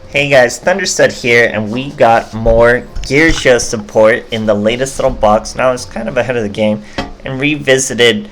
Hey guys, THUNDERSTUD here, and we got more Geargia support in the latest little box. Now it's kind of ahead of the game, and revisited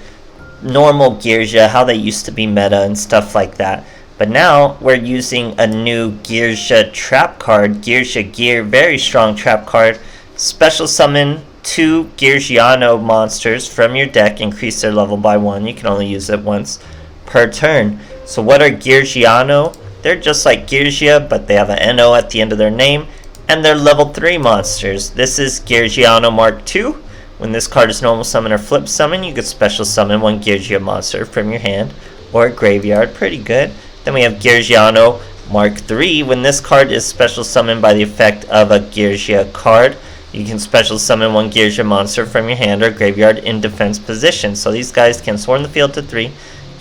normal Geargia, how they used to be meta and stuff like that. But now we're using a new Geargia trap card, Geargiagear, very strong trap card. Special summon 2 Geargiano monsters from your deck, increase their level by 1. You can only use it once per turn. So what are Geargiano? They're just like Geargia, but they have an NO at the end of their name, and they're level 3 monsters. This is Geargiano Mark II. When this card is normal summon or flip summon, you could special summon 1 Geargia monster from your hand or graveyard. Pretty good. Then we have Geargiano Mark III. When this card is special summoned by the effect of a Geargia card, you can special summon 1 Geargia monster from your hand or graveyard in defense position. So these guys can swarm the field to 3. You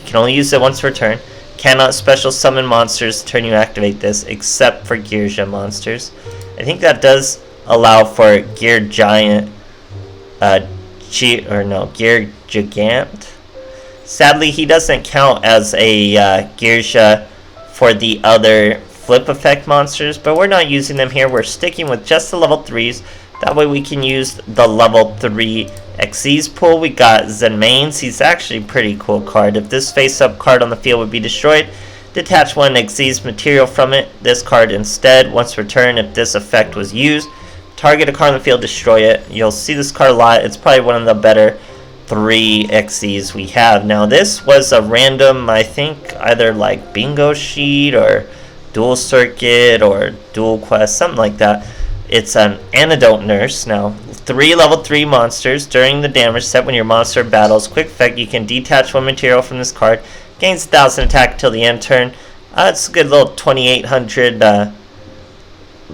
can only use it once per turn. Cannot special summon monsters turn you activate this, except for Geargia monsters. I think that does allow for Geargiant, Geargigant. Sadly, he doesn't count as a Geargia for the other flip effect monsters, but we're not using them here. We're sticking with just the level 3s. That way we can use the level 3 Xyzs pool. We got Xyzs. He's actually a pretty cool card. If this face-up card on the field would be destroyed, detach 1 Xyzs material from it. This card instead, once per turn, if this effect was used, target a card on the field, destroy it. You'll see this card a lot. It's probably one of the better 3 Xyzs we have. Now this was a random, I think, either like bingo sheet or dual circuit or dual quest, something like that. It's an Antidote Nurse. Now, 3 level 3 monsters. During the damage set, when your monster battles, quick effect, you can detach 1 material from this card. Gains 1000 attack till the end turn. It's a good little 2800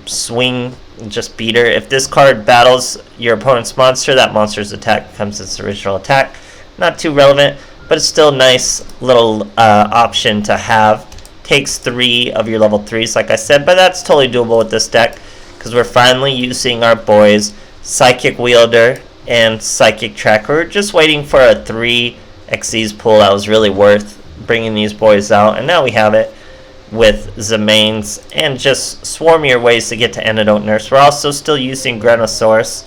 swing, just beater. If this card battles your opponent's monster, that monster's attack becomes its original attack. Not too relevant, but it's still a nice little option to have. Takes 3 of your level 3s, like I said, but that's totally doable with this deck, because we're finally using our boys Psychic Wielder and Psychic Tracker. We're just waiting for a 3 Xyz pool that was really worth bringing these boys out, and now we have it with Xyzs and just swarmier ways to get to Antidote Nurse. We're also still using Granosaurus.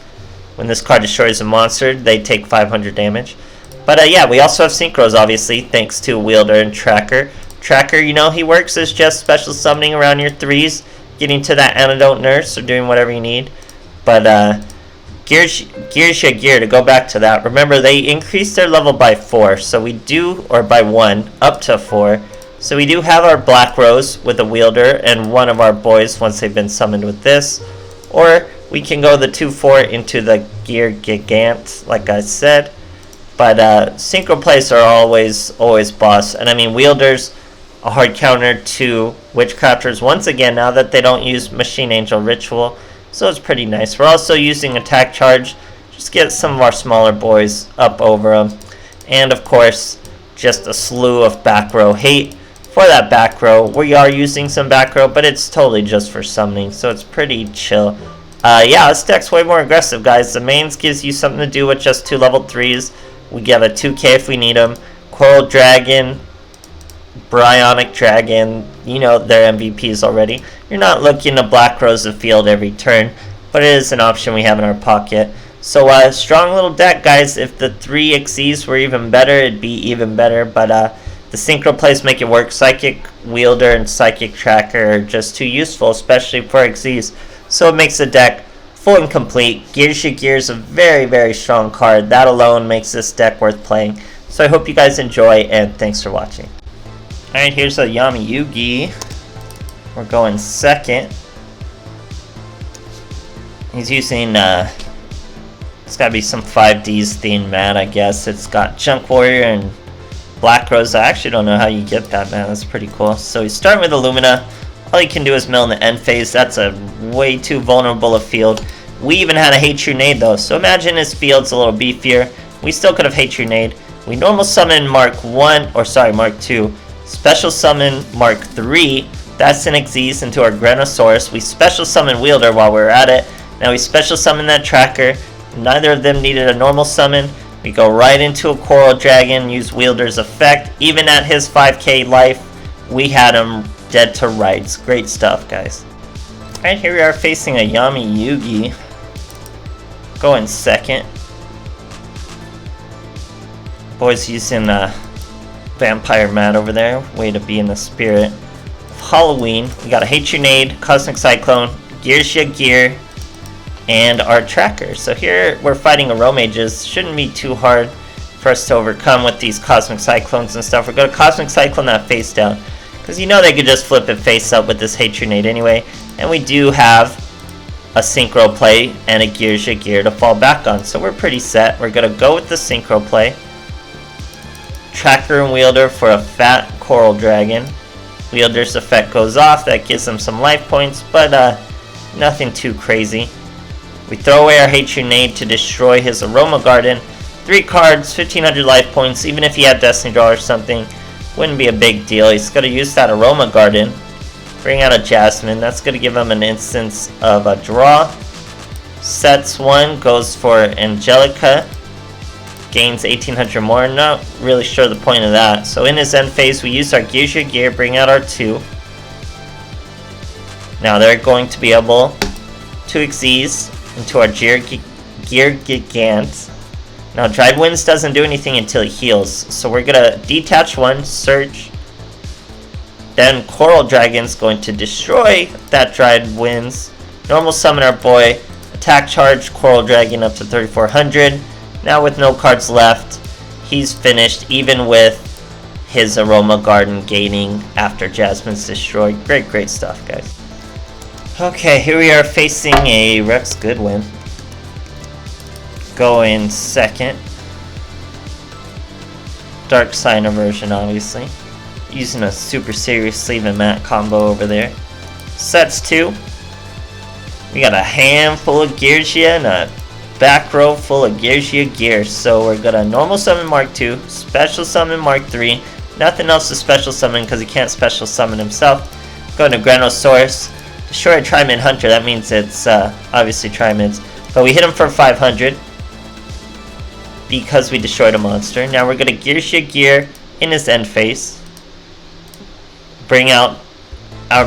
When this card destroys a monster, they take 500 damage. But yeah, we also have synchros, obviously, thanks to Wielder and Tracker. Tracker, you know, he works as just special summoning around your 3s, getting to that Antidote Nurse or doing whatever you need. But Geargiagear, to go back to that, remember they increase their level by 4, so we do, or by 1, up to 4. So we do have our Black Rose with a Wielder and one of our boys once they've been summoned with this. Or we can go the 2-4 into the Geargigant, like I said. But synchro plays are always boss. And I mean, Wielder's a hard counter to Witchcrafters once again, now that they don't use Machine Angel Ritual. So it's pretty nice. We're also using Attack Charge, just get some of our smaller boys up over them. And of course, just a slew of back row hate for that back row. We are using some back row, but it's totally just for summoning, so it's pretty chill. Yeah, this deck's way more aggressive, guys. The mains gives you something to do with just 2 level 3s. We get a 2k if we need them. Coral Dragon, Bryonic Dragon, you know they're MVPs already. You're not looking to Black Rose the field every turn, but it is an option we have in our pocket. So strong little deck, guys. If the 3 Xyzs were even better, it'd be even better, but the synchro plays make it work. Psychic Wielder and Psychic Tracker are just too useful, especially for Xyzs. So it makes the deck full and complete. Geargiagear is a very, very strong card. That alone makes this deck worth playing. So I hope you guys enjoy, and thanks for watching. Alright, here's a Yami Yugi. We're going second. He's using, it's gotta be some 5Ds themed mat, I guess. It's got Junk Warrior and Black Rose. I actually don't know how you get that, man. That's pretty cool. So he's starting with Illumina. All you can do is mill in the end phase. That's a way too vulnerable a field. We even had a Hate True Nade though. So imagine his field's a little beefier. We still could have Hate True Nade. We normal summon Mark 1, or sorry, Mark 2. Special summon Mark 3. That's an Xyz into our Granosaurus. We special summon Wielder while we were at it. Now we special summon that Tracker. Neither of them needed a normal summon. We go right into a Coral Dragon, use Wielder's effect. Even at his 5k life, we had him dead to rights. Great stuff, guys. Alright, here we are facing a Yami Yugi. Going second. Boys using Vampire Mat over there. Way to be in the spirit of Halloween. We got a Hatronade, Cosmic Cyclone, Geargiagear, and our tracker. So here we're fighting Aromages. Shouldn't be too hard for us to overcome with these Cosmic Cyclones and stuff. We're going to Cosmic Cyclone that face down, because you know they could just flip it face up with this Hatronade anyway. And we do have a Synchro play and a Geargiagear to fall back on. So we're pretty set. We're going to go with the Synchro play. Tracker and Wielder for a fat Coral Dragon. Wielder's effect goes off. That gives them some life points, but nothing too crazy. We throw away our Hatronade to destroy his Aroma Garden. 3 cards, 1500 life points. Even if he had Destiny Draw or something, wouldn't be a big deal. He's going to use that Aroma Garden. Bring out a Jasmine. That's going to give him an instance of a draw. Sets 1, goes for Angelica. Gains 1800 more. Not really sure the point of that. So in his end phase, we use our Geargiagear, bring out our 2. Now they're going to be able to Xyzs into our Geargianos. Now Dried Winds doesn't do anything until he heals. So we're going to detach 1, search. Then Coral Dragon's going to destroy that Dried Winds. Normal summon our boy. Attack charge Coral Dragon up to 3400. Now with no cards left, he's finished even with his Aroma Garden gaining after Jasmine's destroyed. Great stuff, guys. Okay, here we are facing a Rex Goodwin. Going second. Dark Signer version, obviously. Using a super serious sleeve and mat combo over there. Sets 2. We got a handful of Geargia and a back row full of Geargiagear. So we're gonna normal summon Mark 2, special summon Mark 3. Nothing else to special summon because he can't special summon himself. Going to Granosaurus. Destroy a Tri-Mid Hunter. That means it's obviously Tri-Mids. But we hit him for 500 because we destroyed a monster. Now we're gonna Geargiagear in his end phase. Bring out our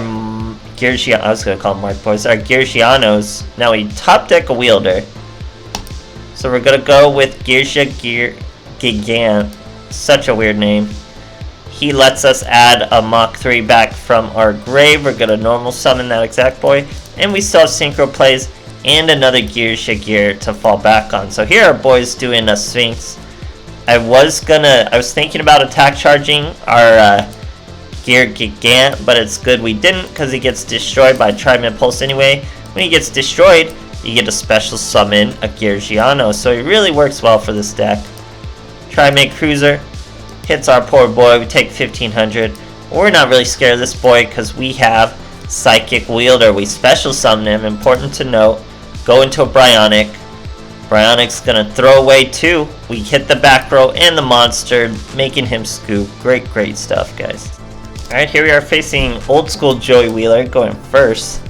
Geargianos. I was gonna call them Mark Boys. Our Geargianos. Now we top deck a Wielder. So we're gonna go with Geargiagear. Such a weird name. He lets us add a Mach 3 back from our grave. We're gonna normal summon that exact boy. And we still have Synchro plays and another Geargiagear to fall back on. So here our boy's doing a Sphinx. I was thinking about attack charging our Geargianos, but it's good we didn't because he gets destroyed by Tri-Mid Pulse anyway. When he gets destroyed, you get a special summon a Geargiano. So it really works well for this deck. Tri-Mid Cruiser hits our poor boy. We take 1500. We're not really scared of this boy because we have Psychic Wielder. We special summon him. Important to note. Go into a Bryonic. Bryonic's gonna throw away 2. We hit the back row and the monster, making him scoop. Great stuff, guys. Alright, here we are facing old school Joey Wheeler going first.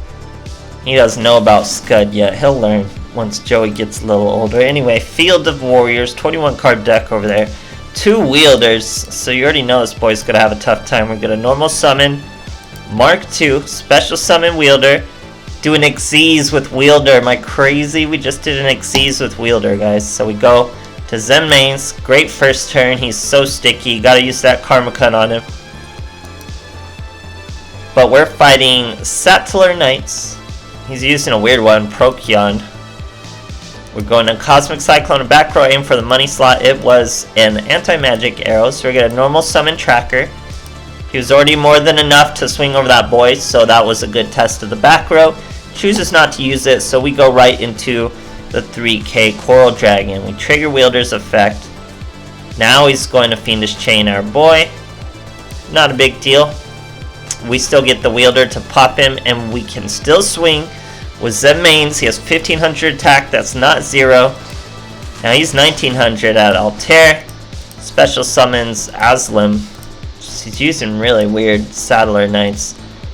He doesn't know about Scud yet. He'll learn once Joey gets a little older. Anyway, Field of Warriors, 21 card deck over there. 2 Wielders, so you already know this boy's gonna have a tough time. We're gonna normal summon Mark 2, special summon Wielder, do an Xyzs with Wielder. Am I crazy? We just did an Xyzs with Wielder, guys. So we go to Zen Mains. Great first turn. He's so sticky. You gotta use that Karma Cut on him. But we're fighting Sattler Knights. He's using a weird one, Procyon. We're going to Cosmic Cyclone and back row, aim for the money slot. It was an anti-magic arrow, so we're going to normal summon Tracker. He was already more than enough to swing over that boy, so that was a good test of the back row. Chooses not to use it, so we go right into the 3k Coral Dragon. We trigger Wielder's effect. Now he's going to Fiendish Chain our boy. Not a big deal. We still get the Wielder to pop him, and we can still swing with Zen Mains. He has 1500 attack, that's not 0. Now he's 1900 at Altair. Special summons Aslam. He's using really weird Sattler Knights,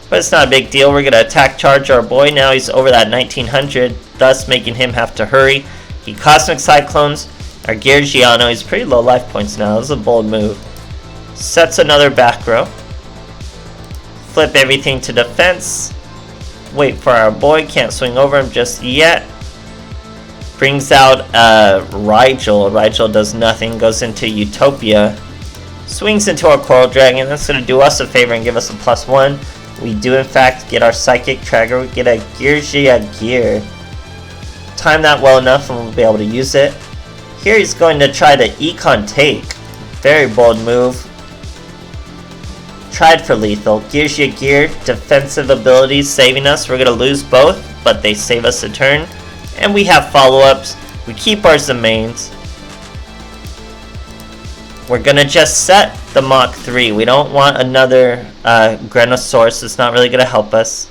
but it's not a big deal. We're going to attack charge our boy. Now he's over that 1900, thus making him have to hurry. He Cosmic Cyclones, Our Geargiano, he's pretty low life points now. This is a bold move. Sets another back row. Flip everything to defense. Wait for our boy. Can't swing over him just yet. Brings out Rigel. Rigel does nothing. Goes into Utopia. Swings into our Coral Dragon. That's going to do us a favor and give us a +1. We do in fact get our Psychic Tracker. We get a Geargiagear. Time that well enough and we'll be able to use it. Here he's going to try to Econ Take. Very bold move. Tried for lethal. Geargiagear, defensive abilities saving us. We're going to lose both, but they save us a turn. And we have follow-ups. We keep our Zemains. We're going to just set the Mach 3. We don't want another Grenosaurus. It's not really going to help us.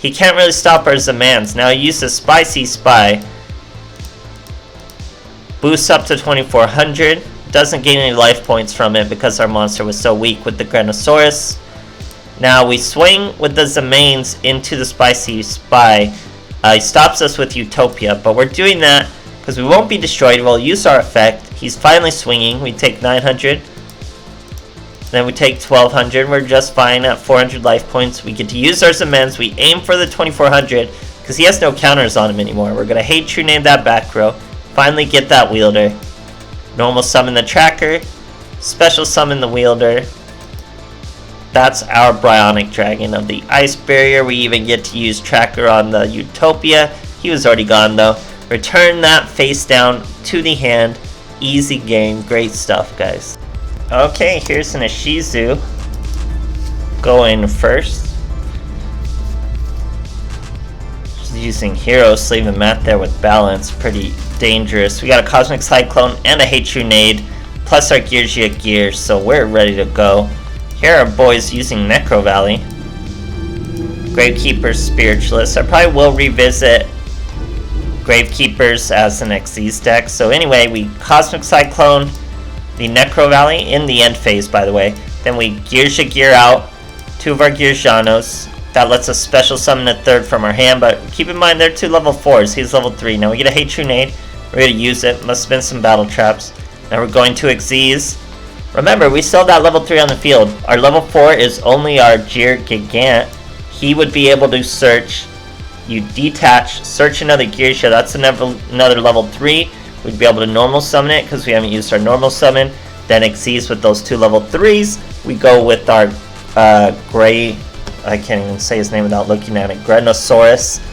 He can't really stop our Zemans. Now he uses Spicy Spy. Boosts up to 2400. Doesn't gain any life points from it because our monster was so weak with the Grenosaurus. Now we swing with the Zemains into the Spicy Spy. He stops us with Utopia, but we're doing that because we won't be destroyed. We'll use our effect. He's finally swinging. We take 900. Then we take 1200. We're just fine at 400 life points. We get to use our Zemens. We aim for the 2400 because he has no counters on him anymore. We're going to hate true name that back row. Finally get that wielder. Normal summon the tracker. Special summon the wielder. That's our Bryonic Dragon of the Ice Barrier. We even get to use tracker on the Utopia. He was already gone though. Return that face down to the hand. Easy game. Great stuff, guys. Okay, here's an Xyzs going first. Just using Hero, leaving Matt there with balance. Pretty dangerous. We got a Cosmic Cyclone and a Hatronade, plus our Geargiagear, so we're ready to go. Here are our boys using Necro Valley. Gravekeeper's Spiritualist. I probably will revisit Gravekeepers as an Xyzs deck. So anyway, we Cosmic Cyclone the Necro Valley in the end phase, by the way. Then we Geargiagear out 2 of our Geargianos. That lets us special summon a 3rd from our hand, but keep in mind they're 2 level 4s. He's level 3. Now we get a Hatronade. We're going to use it. Must have been some battle traps. Now we're going to Xyzs. Remember, we still have that level 3 on the field. Our level 4 is only our Geargiant. He would be able to search. You detach, search another Geargia. That's another level 3. We'd be able to normal summon it because we haven't used our normal summon. Then Xyzs with those 2 level 3s. We go with our gray, I can't even say his name without looking at it, Grenosaurus.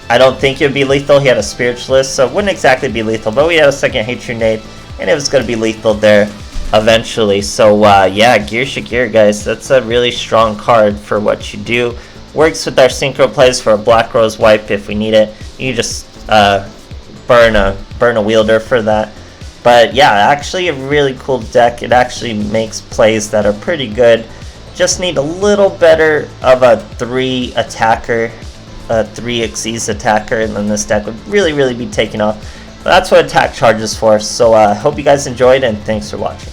I don't think it would be lethal. He had a Spiritualist, so it wouldn't exactly be lethal. But we had a second Hatronade, and it was going to be lethal there eventually. So yeah, Geargiagear, guys, that's a really strong card for what you do. Works with our synchro plays for a Black Rose wipe if we need it. You just burn a wielder for that. But yeah, actually a really cool deck. It actually makes plays that are pretty good. Just need a little better of a 3 attacker, a 3 Xyzs attacker, and then this deck would really be taking off. But that's what attack charges for. So I hope you guys enjoyed, and thanks for watching.